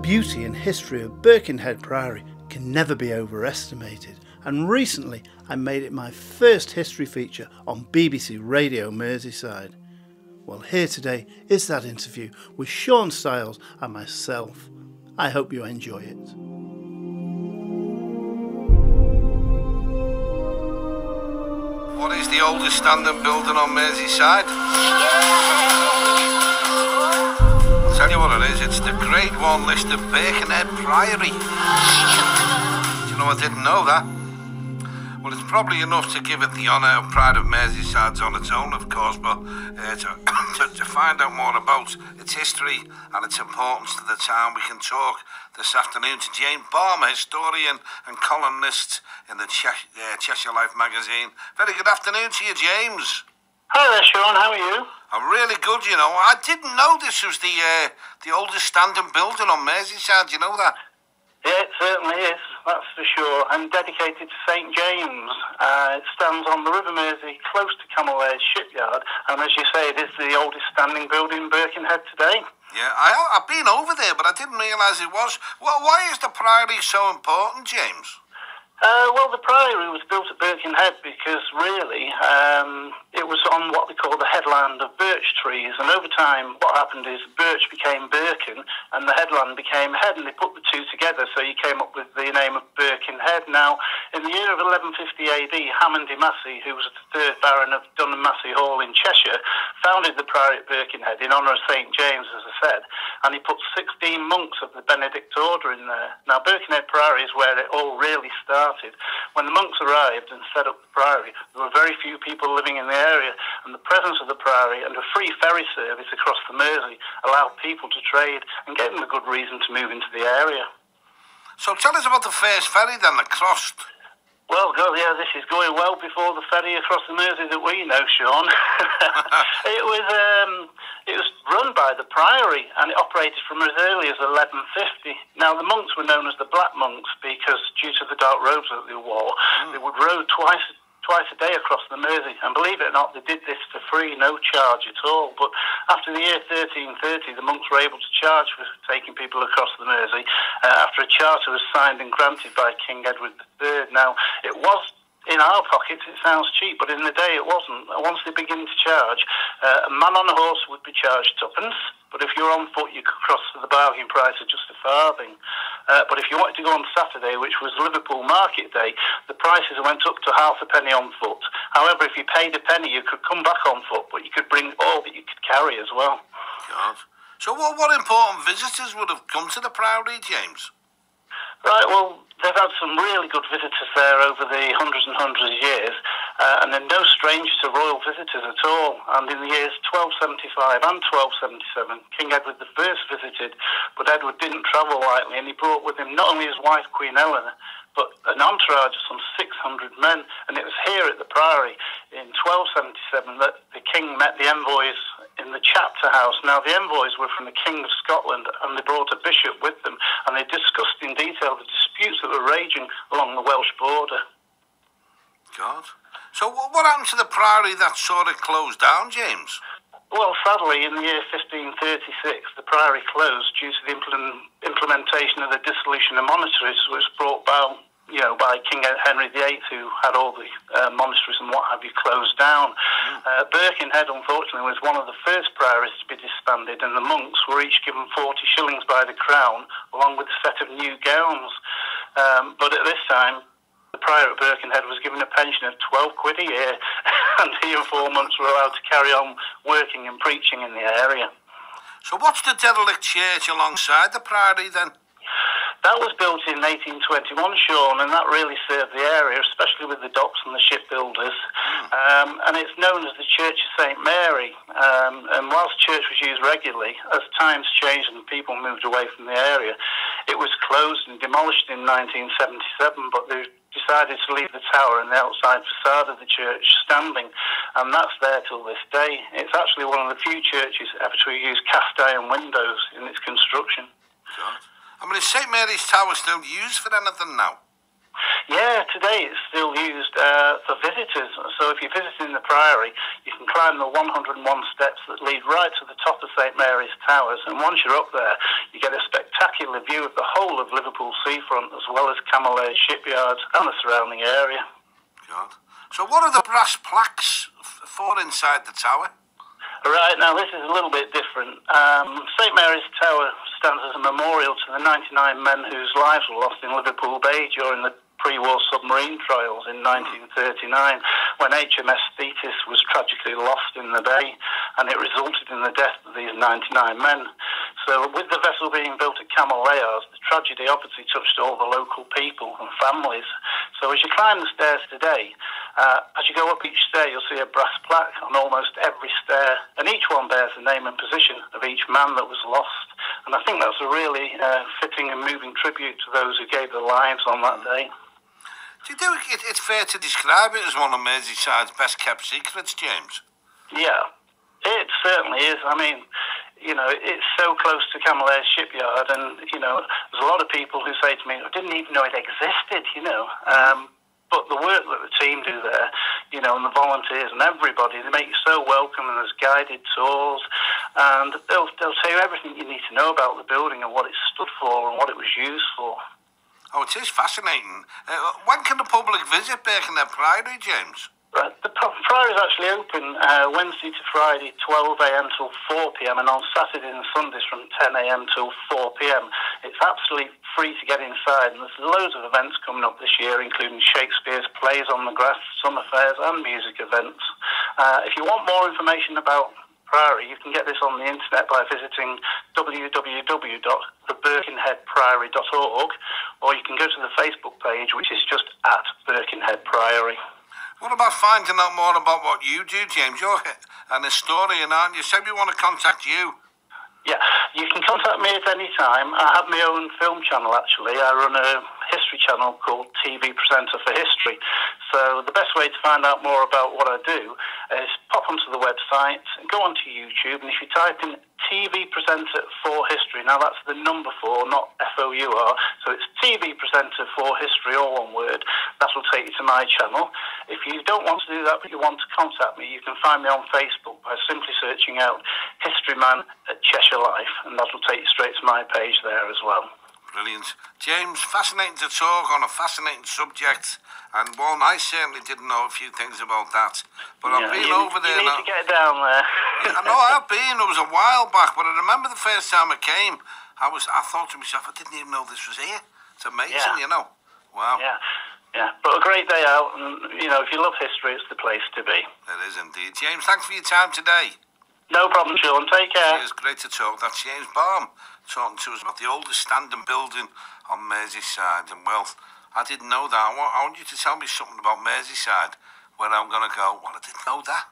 beauty and history of Birkenhead Priory can never be overestimated, and recently I made it my first history feature on BBC Radio Merseyside. Well, here today is that interview with Sean Stiles and myself. I hope you enjoy it. What is the oldest standing building on Merseyside? I'll tell you what it is, it's the Grade 1 listed Birkenhead Priory. Do you know, I didn't know that. Well, it's probably enough to give it the honour and pride of Merseyside's on its own, of course, but to find out more about its history and its importance to the town, we can talk this afternoon to James Palmer, historian and columnist in the Cheshire Life magazine. Very good afternoon to you, James. Hi there, Sean. How are you? I'm really good, you know. I didn't know this was the oldest standing building on Merseyside. Do you know that? Yeah, it certainly is, that's for sure, and dedicated to St James. It stands on the River Mersey, close to Camberway's shipyard, and as you say, it is the oldest standing building in Birkenhead today. Yeah, I've been over there, but I didn't realise it was. Well, why is the Priory so important, James? Well, the Priory was built at Birkenhead because, really, it was on what they call the headland of birch trees, and over time what happened is birch became birken and the headland became head, and they put the two together, so you came up with the name of Birkenhead. Now, in the year of 1150 AD, Hamon de Mascei, who was the third Baron of Dunham Massey Hall in Cheshire, founded the Priory at Birkenhead in honour of St James, as I said, and he put 16 monks of the Benedictine order in there. Now, Birkenhead Priory is where it all really started. When the monks arrived and set up the Priory, there were very few people living in the area, and the presence of the Priory and a free ferry service across the Mersey allowed people to trade and gave them a good reason to move into the area. So tell us about the first ferry then that crossed. Well, God, yeah, this is going well before the ferry across the Mersey that we know, Sean. It was run by the Priory, and it operated from as early as 1150. Now, the monks were known as the Black Monks because, due to the dark robes that they wore, they would row twice a day across the Mersey, and believe it or not, they did this for free, no charge at all. But after the year 1330, the monks were able to charge for taking people across the Mersey after a charter was signed and granted by King Edward III. Now, it was, in our pockets, it sounds cheap, but in the day it wasn't. Once they began to charge, a man on a horse would be charged twopence, but if you're on foot, you could cross for the bargain price of just a farthing. But if you wanted to go on Saturday, which was Liverpool Market Day, the prices went up to half a penny on foot. However, if you paid a penny, you could come back on foot, but you could bring all that you could carry as well. God. So what important visitors would have come to the Priory, James? Right, well, they've had some really good visitors there over the hundreds and hundreds of years, and they're no strangers to royal visitors at all. And in the years 1275 and 1277, King Edward I visited, but Edward didn't travel lightly, and he brought with him not only his wife, Queen Eleanor, but an entourage of some 600 men. And it was here at the Priory in 1277 that the king met the envoys in the chapter house. Now, the envoys were from the King of Scotland, and they brought a bishop with them, and they discussed in detail the disputes that were raging along the Welsh border. God. So what happened to the Priory that sort of closed down, James? Well, sadly, in the year 1536, the Priory closed due to the implementation of the dissolution of monasteries, which was brought about, by King Henry VIII, who had all the monasteries and what have you closed down. Birkenhead, unfortunately, was one of the first priories to be disbanded, and the monks were each given 40 shillings by the crown, along with a set of new gowns. But at this time, the prior at Birkenhead was given a pension of 12 quid a year, and he and 4 months were allowed to carry on working and preaching in the area. So what's the derelict church alongside the Priory then? That was built in 1821, Sean, and that really served the area, especially with the docks and the shipbuilders. And it's known as the Church of St Mary. And whilst church was used regularly, as times changed and people moved away from the area, it was closed and demolished in 1977, but they decided to leave the tower and the outside facade of the church standing, and that's there till this day. It's actually one of the few churches ever to use cast iron windows in its construction. God. I mean, is St Mary's Tower still used for anything now? Yeah, today it's still used for visitors. So if you're visiting the Priory, you can climb the 101 steps that lead right to the top of St Mary's Towers. And once you're up there, you get a spectacular view of the whole of Liverpool seafront, as well as Camelair shipyards and the surrounding area. God. So what are the brass plaques for inside the tower? Right, now this is a little bit different. St Mary's Tower stands as a memorial to the 99 men whose lives were lost in Liverpool Bay during the pre-war submarine trials in 1939, when HMS Thetis was tragically lost in the bay, and it resulted in the death of these 99 men. So with the vessel being built at Camelair, the tragedy obviously touched all the local people and families. So as you climb the stairs today, as you go up each stair, you'll see a brass plaque on almost every stair, and each one bears the name and position of each man that was lost. And I think that's a really fitting and moving tribute to those who gave their lives on that day. Do you think it's fair to describe it as one of Merseyside's best-kept secrets, James? Yeah, it certainly is. I mean, you know, it's so close to Camelair shipyard, and, you know, there's a lot of people who say to me, I didn't even know it existed, you know. But the work that the team do there, you know, and the volunteers and everybody, they make you so welcome, and there's guided tours, and they'll tell you everything you need to know about the building and what it stood for and what it was used for. Oh, it is fascinating. When can the public visit Birkenhead Priory, James? Right. The Priory is actually open Wednesday to Friday, 12 a.m. till 4 p.m, and on Saturdays and Sundays from 10 a.m. till 4 p.m. It's absolutely free to get inside, and there's loads of events coming up this year, including Shakespeare's plays on the grass, summer fairs, and music events. If you want more information about Priory, you can get this on the internet by visiting www.thebirkenheadpriory.org, or you can go to the Facebook page, which is just at Birkenhead Priory. What about finding out more about what you do, James? You're an historian, aren't you? Said we want to contact you. Yeah, you can contact me at any time. I have my own film channel, actually. I run a history channel called TV Presenter for History. So the best way to find out more about what I do is pop onto the website, go onto YouTube, and if you type in TV Presenter for History, now that's the number 4, not F-O-U-R, so it's TV Presenter for History, all one word, that will take you to my channel. If you don't want to do that, but you want to contact me, you can find me on Facebook by simply searching out Historyman at Cheshire Life, and that will take you straight to my page there as well. Brilliant. James, fascinating to talk on a fascinating subject, and one I certainly didn't know a few things about that. But I've been over there. You need to get down there. Yeah, I know I've been. It was a while back, but I remember the first time I came, I thought to myself, I didn't even know this was here. It's amazing, you know. Wow. Yeah, but a great day out, and, you know, if you love history, it's the place to be. It is indeed. James, thanks for your time today. No problem, Sean. Take care. It's great to talk. That's James Baum talking to us about the oldest standing building on Merseyside. And, well, I didn't know that. I want you to tell me something about Merseyside, where I'm going to go, well, I didn't know that.